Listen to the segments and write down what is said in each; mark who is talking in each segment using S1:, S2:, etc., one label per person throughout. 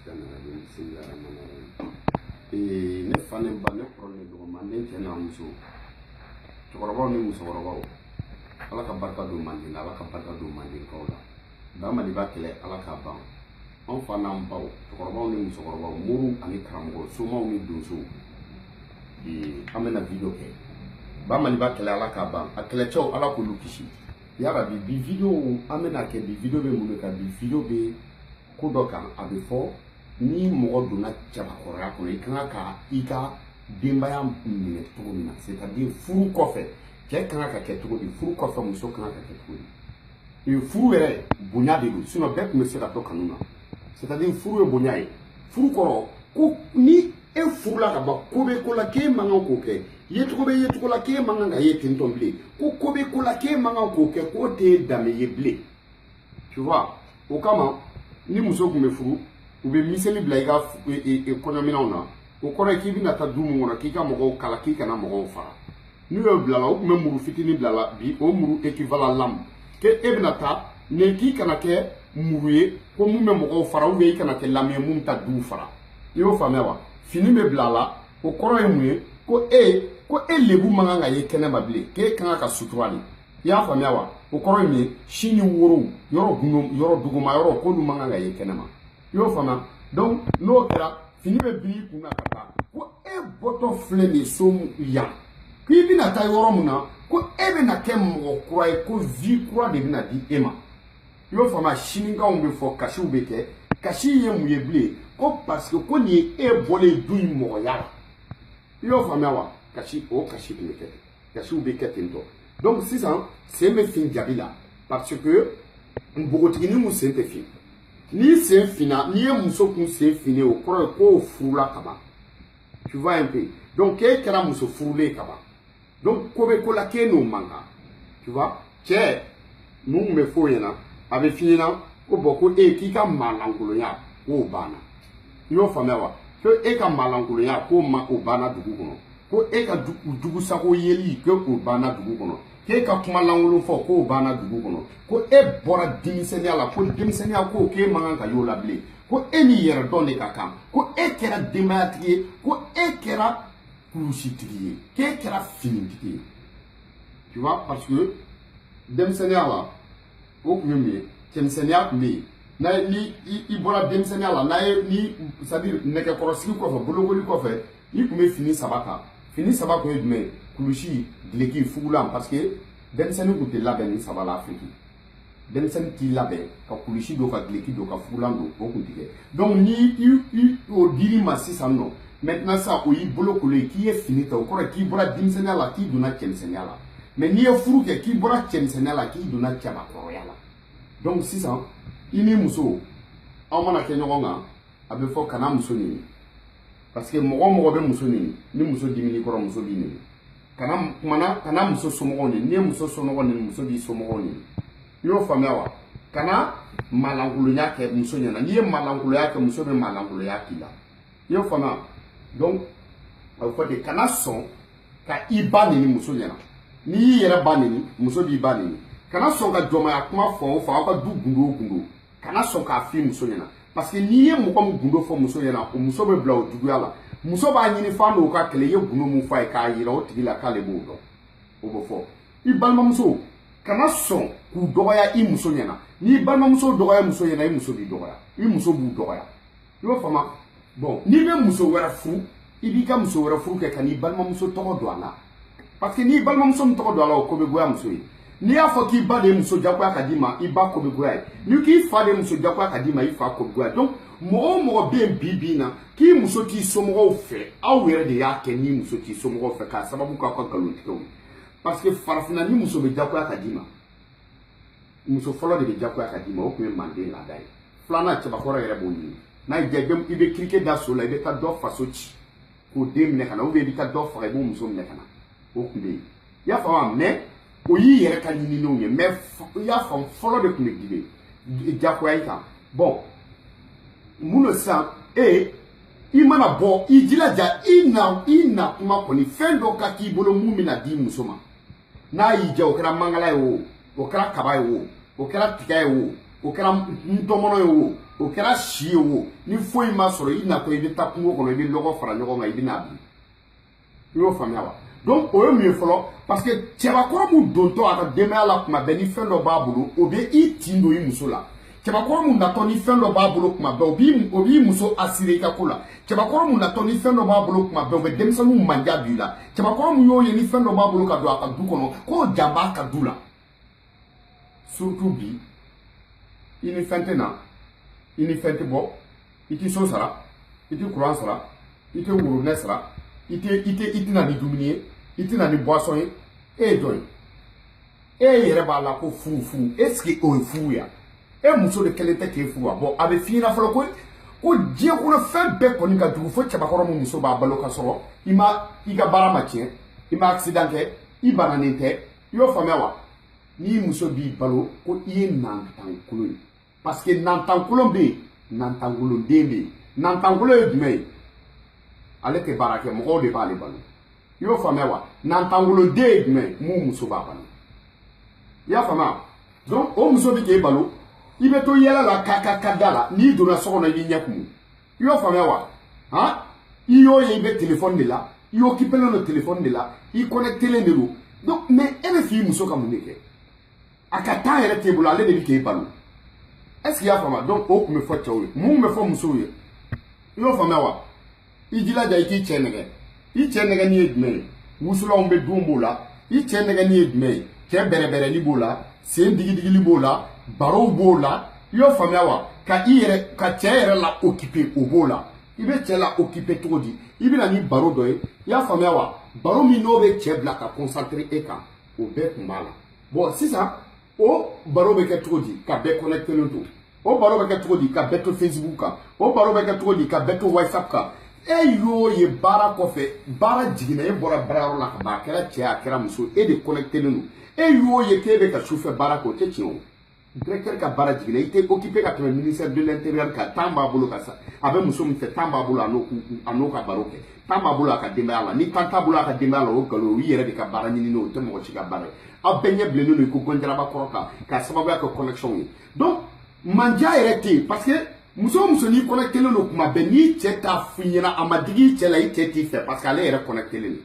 S1: Ne fa ne ba ne kɔrɔ ne dɔgɔma ne cɛ n'a muso cɛkɔrɔbaw ni musokɔrɔbaw ala ka barika don manden na ala ka barika don mandenkaw la bamali b'a kɛlɛ ala k'a ban anw fa n'an baw cɛkɔrɔbaw ni musokɔrɔbaw muru ani karamɔgɔ somaw ni donsow an bɛna video kɛ bamali b'a kɛlɛ ala k'a ban a kɛlɛcɛw ala k'olu kisi yarabi bi video an bɛna kɛ bi video bɛ mun kan bi video bɛ ko dɔ kan a bɛ fɔ ni mɔgɔ donna cɛbakɔrɔya kɔnɔ i kan ka i ka denbaya minɛ cogo min na c'est-à-dire furu kɔfɛ cɛ kan ka kɛ cogo di furu kɔfɛ muso kan ka kɛ cogo di furu yɛrɛ bonya de don sinon bɛɛ tun bɛ se ka to kanu na c'est-à-dire furu ye bonya ye furu kɔrɔ ko ni e furula ka ban ko bɛ ko la k'e man kan k'o kɛ yecogo bɛ yecogo la k'e man kan ka ye ten tɔ bilen ko bɛ ko la k'e man kan k'o kɛ k'o tɛ danbe ye bilen tu vois o kama ni muso tun bɛ furu u bɛ miseli bila i ka kɔɲɔminɛnw na o kɔrɔ ye k'i bɛna taa du mun kɔnɔ k'i ka mɔgɔw kala k'i kana mɔgɔw fara n'u y'o bila la o tun bɛ muru fitinin bila la bi o muru équivalent lam k'e bɛna taa ne k'i kana kɛ muru ye ko mun bɛ mɔgɔw fara ou bien i kana kɛ lam ye mun ta du fara i y'o faamuya wa fini bɛ bila la o kɔrɔ ye mun ye ko e lebu man kan ka ye kɛnɛma bilen k'e kan ka sutura de i y'a faamuya wa o kɔrɔ ye mun ye si ni woro yɔrɔ duguma yɔrɔ k'olu man kan ka ye kɛnɛma i y'o faamuya donc n'o kɛra fini bɛ bin i kun na ka taa ko e bɔtɔ filɛ nin so yan k'i bɛna taa yɔrɔ mun na ko e bɛna kɛ mɔgɔ kura ye ko vie kura de bɛna di e ma i y'o faamuya sinikanw bɛ fɔ kasiw bɛ kɛ kasi ye mun ye bilen ko parce que ko nin ye e bɔlen du in mɔgɔya la i y'o faamuya wa kasi o kasi tun bɛ kɛ kasiw bɛ kɛ ten tɔ donc sisan sen bɛ fin jaabi la parce que npogotiginin mun sen tɛ fin ni sen finna n'i ye muso kun sen finne o kɔrɔ ye k'o furula ka ban tu vois un peu donc k'e kɛra muso furulen ka ban donc ko bɛ ko la k'e n'o man kan tu vois cɛ mun bɛ f'o ɲɛna a bɛ f'i ɲɛna ko bɔn ko k'i ka maalankolonya k'o banna i y'o faamuya wa ko e ka maalankolonya k'o banna dugu kɔnɔ ko e ka dugu sago yeli k'o banna dugu kɔnɔ k'e ka kuma lankolon fɔ k'o banna dugu kɔnɔ ko e bɔra denmisɛnniya la ko denmisɛnniya ko k'e man kan ka y'o la bilen ko e n'i yɛrɛ dɔn de ka kan ko e kɛra denbayatigi ye ko e kɛra kulusitigi ye k'e kɛra finitigi ye tu vois parce que denmisɛnniya la o tun ye mun ye cɛmisɛnniya tun bɛ yen ni i bɔra denmisɛnniya la n'a ye ni c'est-à-dire nɛgɛkɔrɔsigi kɔfɛ bolokoli kɔfɛ i tun bɛ fini saba kan fini saba tun ye jumɛn ye kulusi duloki fugulan parce que denmisɛnnin tun tɛ labɛn ni saba la Afiriki denmisɛnnin t'i labɛn ka kulusi don ka duloki don ka fugulan don o tun tɛ kɛ donc ni o dir'i ma sisan nɔ maintenant ça o y'i bolokoli ye k'i ye fini ta o kɔrɔ ye k'i bɔra denmisɛnniya la k'i donna cɛmisɛnniya la mais n'i ye furu kɛ k'i bɔra cɛmisɛnniya la k'i donna cɛbakɔrɔya la donc sisan i ni muso aw mana kɛ ɲɔgɔn kan a bɛ fɔ kana muso ɲini parce que mɔgɔ bɛ muso ɲini ni muso dimini kɔrɔ muso b'i ɲini kana muso somɔgɔw ɲini n'i ye muso somɔgɔw ɲini muso b'i somɔgɔw ɲini i y'o faamuya wa kana maalankolonya kɛ muso ɲɛna n'i ye maalankolonya kɛ muso bɛ maalankolonya k'i la i y'o faamuya donc a bɛ fɔ de kana sɔn ka i ba ɲini muso ɲɛna n'i y'i yɛrɛ ba ɲini muso b'i ba ɲini kana sɔn ka jɔnmaya kuma fɔ o fɔ aw ka du gundo o gundo kana sɔn k'a f'i muso ɲɛna parce que n'i ye mɔgɔ min gundo fɔ muso ɲɛna o muso bɛ bila o juguya la muso b'a ɲini fan n'o ka kɛlɛ i ye gundo mun f'a ye k'a yira o tigi la k'ale b'o dɔn o bɛ fɔ i balimamuso kana sɔn k'u dɔgɔya i muso ɲɛna n'i balimamuso dɔgɔya muso ɲɛna i muso b'i dɔgɔya i muso b'u dɔgɔya i b'a faamu bon n'i bɛ muso wɛrɛ furu i b'i ka muso wɛrɛ furu kɛ ka n'i balimamuso tɔgɔ don a la parce que n'i balimamuso min tɔgɔ don a la o ko bɛ goya muso ye n'i y'a fɔ k'i ba de ye muso jagoya ka d'i ma i ba ko bɛ goya ye n'i k'i fa de ye muso jagoya ka d'i ma i fa ko bɛ goya donc mɔgɔ o mɔgɔ bɛ yen bi in na k'i muso t'i somɔgɔw fɛ aw yɛrɛ de y'a kɛ n'i muso t'i somɔgɔw fɛ k'a sababu k'aw ka nkalontigɛw ye parce que farafinna ni muso bɛ jagoya ka d'i ma muso fɔlɔ de bɛ jagoya ka d'i ma o tun ye manden laada ye filanan cɛbakɔrɔ yɛrɛ b'o ɲini n'a y'i diya i bɛ kirike da so la i bɛ taa dɔ faso ci k'o den minɛ ka na ou bien i bɛ taa dɔ faga i b'o muso minɛ ka na o tun bɛ yen i y'a faamu mais o y'i yɛrɛ ka ɲininiw ye mais i y'a faamu fɔlɔ de tun bɛ gibe jagoya i kan bon mun na sisan i mana bɔ i jilaja i na kuma kɔni fɛn dɔ ka k'i bolo mun bɛna di muso ma n'a y'i diya o kɛra mangala ye o kɛra kaba ye o kɛra tiga ye o kɛra ntɔmɔnɔ ye o kɛra si ye wo ni foyi ma sɔrɔ i natɔ i bɛ taa kungo kɔnɔ i bɛ lɔgɔ fara ɲɔgɔn kan i bɛ n'a bin i y'o faamuya wa donc o ye mun ye fɔlɔ parce que cɛbakɔrɔ mun dontɔ a ka denbaya la kuma bɛɛ ni fɛn dɔ b'a bolo o bɛ i tin don i muso la cɛbakɔrɔ mun natɔ ni fɛn dɔ b'a bolo kuma bɛɛ o b'i muso assuré i ka ko la cɛbakɔrɔ mun natɔ ni fɛn dɔ b'a bolo kuma bɛɛ o bɛ denmisɛnninw manja don i la cɛbakɔrɔ mun y'o ye ni fɛn dɔ b'a bolo ka don a ka du kɔnɔ k'o ja b'a ka du la surtout bi i ni fɛn tɛ na i ni fɛn tɛ bɔ i tɛ so sara i tɛ courant sara i tɛ worobinɛ sara i tɛna ni dumuni ye i tɛna ni boisson ye e ye jɔn ye e yɛrɛ b'a la ko furu est-ce que o ye furu ya e muso de kɛlen tɛ k'e furu wa bon a bɛ f'i ɲɛna fɔlɔ ko diɲɛ kɔnɔ fɛn bɛɛ kɔni ka jugu fo cɛbakɔrɔ mun muso b'a balo ka sɔrɔ i ka baara ma tiɲɛ i ma accident kɛ i bananen tɛ i y'o faamuya wa n'i muso b'i balo ko i ye nantankolon ye parce que nantankolon bɛ yen nantankolonden bɛ yen nantankolon ye jumɛn ye ale tɛ baara kɛ mɔgɔw de b'ale balo i y'o faamuya wa nantankolonden ye jumɛn ye mun muso b'a balo i y'a faamuya donc o muso bɛ k'e balo i bɛ to yɛlɛ la ka da la n'i donna so kɔnɔ i b'i ɲɛ kumu i y'o faamuya wa han i y'o ye i bɛ téléphone de la i occupélen don téléphone de la i connectelen de don donc mais e bɛ f'i muso ka mun de kɛ a ka temps yɛrɛ t'e bolo ale de bɛ k'e balo est-ce qu'il y a faamuya donc o tun bɛ fɔ cɛw ye mun bɛ fɔ musow ye i y'o faamuya wa i jilaja i k'i cɛ nɛgɛ i cɛ nɛgɛni ye jumɛn ye wusulanw bɛ dun b'o la i cɛ nɛgɛni ye jumɛn ye cɛ bɛrɛbɛrɛli b'o la sen digidigi b'o la barow b'o la i y'o faamuya wa ka cɛ yɛrɛ la occuper o b'o la i bɛ cɛ la occuper cogo di i bɛ na ni baro dɔ ye i y'a faamuya wa baro min n'o bɛ cɛ bila ka concentrer e kan o bɛɛ tun b'a la bon sisan o baro bɛ kɛ cogo di ka bɛɛ connectelen to o baro bɛ kɛ cogo di ka bɛɛ to Facebook kan o baro bɛ kɛ cogo di ka bɛɛ to WhatsApp kan e y'o ye baara kɔfɛ baara jiginna e bɔra baarayɔrɔ la ka ban a kɛra cɛ a kɛra muso e de connectelen don e y'o ye k'e bɛ ka sufɛ baara kɛ o tɛ tiɲɛ o directeur ka baara jiginna i tɛ occupé ka tɛmɛ ministère de l'intérieur kan temps b'a bolo ka sa a bɛ muso min fɛ temps b'a bolo a n'o ka baro kɛ temps b'a bolo a ka denbaya la ni temps t'a bolo a ka denbaya la o nkalon o y'i yɛrɛ de ka baara ɲinini o tɛ mɔgɔ si ka baara ye aw bɛɛ ɲɛ bilennen don ko gɔnjaraba kɔrɔ kan k'a sababuya kɛ connexion ye donc manja yɛrɛ tɛ yen parce que muso o muso n'i connectelen don kuma bɛɛ n'i cɛ t'a f'i ɲɛna a ma digi i cɛ la i cɛ t'i fɛ parce que ale yɛrɛ connectelen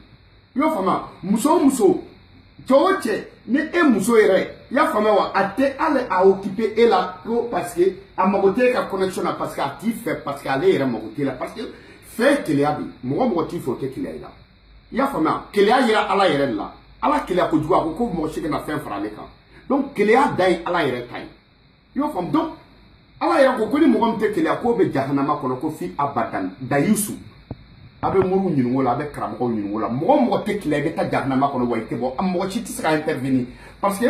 S1: don i y'o faamuya muso o muso cɛ o cɛ ni e muso yɛrɛ i y'a faamuya wa a tɛ hali a occuper e la ko parce que a mago t'e ka connexion na parce que a t'i fɛ parce que ale yɛrɛ mago t'e la parce que fɛn ye keleya bi mɔgɔ t'i fɛ o tɛ keleya i la i y'a faamuya keleya yera ala yɛrɛ de la ala keleya kojugu a ko mɔgɔ si kana fɛn fara ale kan donc keleya dan ye ala yɛrɛ ta ye i y'o faamu donc ala yɛrɛ ko ni mɔgɔ min tɛ keleya k'o bɛ jahanama kɔnɔ ko fi abadan dayusu a bɛ muru ɲininko la a bɛ karamɔgɔw ɲininko la mɔgɔ tɛ keleya i bɛ taa jahanama kɔnɔ wa i tɛ bɔ a mɔgɔ si tɛ se ka intervenir parce que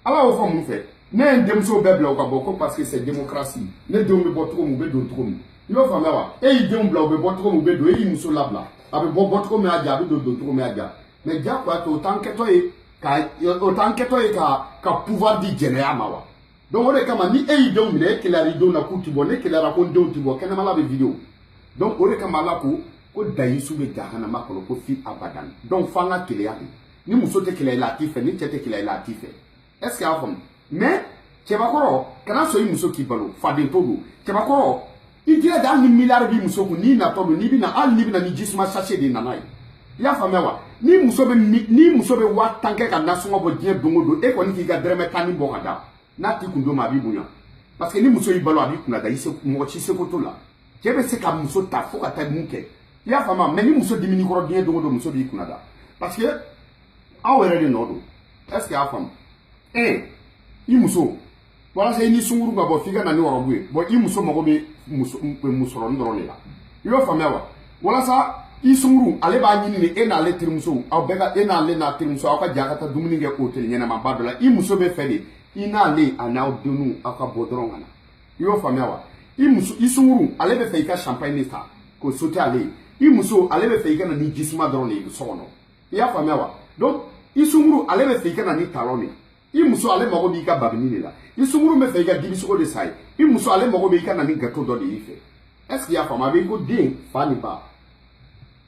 S1: ala y'o fɔ mun fɛ ne ye n denmuso bɛɛ bila u ka bɔ ko parce que c'est démocratie ne denw bɛ bɔ cogo min u bɛ don cogo min i y'o faamuya wa e y'i denw bila u bɛ bɔ cogo min u bɛ don e y'i muso labila a bɛ bɔ cogo min a diya a bɛ don cogo min a diya mais diyagoya tɛ o t'an kɛtɔ ye ka pouvoir di jɛnɛya ma wa donc o de kama ni e y'i denw minɛ e keleyara i denw na k'u ti bɔ ne keleyara ko n denw ti bɔ kɛnɛmala bɛ vidéo donc o de kama ala ko dayisu bɛ jahanama kɔnɔ ko fi abadan donc f'an ka keleya de ni muso tɛ keleya i la a t'i fɛ ni cɛ tɛ keleya i la a t'i fɛ est ce que y'a faamu mais cɛbakɔrɔ kana sɔn i muso k'i balo faden to don cɛbakɔrɔ i jilaja hali ni miliyari b'i muso kun n'i natɔ don n'i bɛna hali n'i bɛna ni jisuma sachet de nana ye i y'a faamuya wa ni muso bɛ 1000 kɛ ka nasɔngɔ bɔ diɲɛ don o don e kɔni k'i ka dɛrɛmɛ 10 bɔ ka da n'a t'i kun don ma a b'i bonya parce que ni muso y'i balo a b'i kunna da mɔgɔ si seko t'o la cɛ bɛ se ka muso ta fo ka taa mun kɛ i y'a faamuya mais ni muso dimini kɔrɔ diɲɛ don o don muso b'i kunna da parce que aw yɛrɛ de nɔ don est ce que y'a faamu i muso walasa i ni sunkuru ka bɔ f'i ka na ni ɔrɔbu ye bon i muso mago bɛ musɔrɔni dɔrɔn de la i y'o faamuya wa walasa i sunkuru ale b'a ɲini de e n'ale terimuso aw bɛɛ ka e n'ale n'a terimuso aw ka jɛ a ka taa dumuni kɛ hôtel ɲɛnamaba dɔ la i muso bɛ fɛ de i n'ale a n'aw denw aw ka bɔ dɔrɔn ka na i y'o faamuya wa i sunkuru ale bɛ fɛ i ka champagne de ta k'o sauter ale ye i muso ale bɛ fɛ i ka na ni jisuma dɔrɔn de ye so kɔnɔ i y'a faamuya wa donc i sunkuru ale bɛ fɛ i ka na ni talon de i muso ale mago b'i ka babini de la i sunkuru bɛ fɛ i ka dibisogo de sa ye i muso ale mago bɛ i ka na ni gâteau dɔ de y'i fɛ est ce que i y'a faamu a bɛ i ko den fa ni ba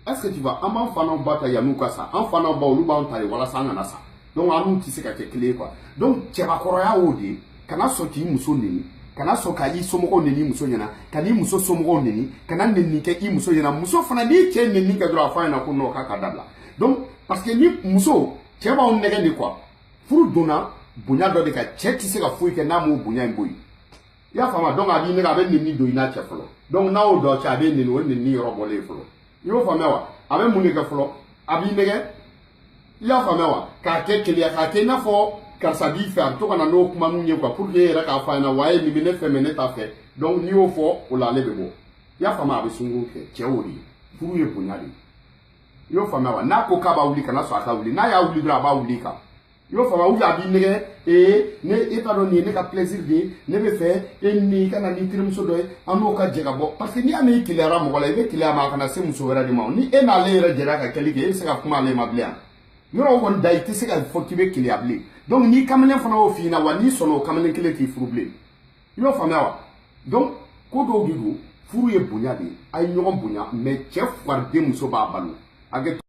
S1: est ce que tu vois an b'an fa n'anw ba ta yan'u ka sa an fa n'anw ba olu b'anw ta de walasa an kana sa donc an n'u tɛ se ka kɛ kelen ye quoi donc cɛbakɔrɔya y'o de ye kana sɔn k'i muso neni kana so ka yi somogo neni muso nyana kani muso somogo neni kana neni ke i muso nyana muso fana ni che neni ka dura fa na ko no ka dabla donc parce que ni muso che ba on nege ni quoi furu dona bunya do de ka che ti se ka fu ke na mo bunya mboyi ya fama donc abi ne ga be neni do ina che folo donc na o do cha be neni o neni robo le folo yo fama wa abe mu ne ka folo abi nege ya fama wa ka ke kele ka ke na fo karsa bi fe to kana no kuma munye kwa pour que era ka fa na waye ni mine fe mene ta fe donc ni o fo o la lebe bo ya fama abi sungu ke cheori furu ye bunyali yo fama wa na ko ka ba wuli kana so aka wuli na ya wuli dra ba wuli ka yo fama wuli abi nege ne eta do ni ne ka plaisir di ne be fe ni kana ni tirim so do anu ka jega bo parce que ni ame kilera mo wala be kilama kana se muso wera di ma ni e na le era jera ka kelike e se ka kuma le mablia yoro won dai ti se ka fo kibe kiliabli donc ni kamelen fana o fina wa ni sono kamelen kele ki furublen yo fama wa donc ko do gidu furu ye bunya de ay ñogon bunya mais chef war de muso ba balu age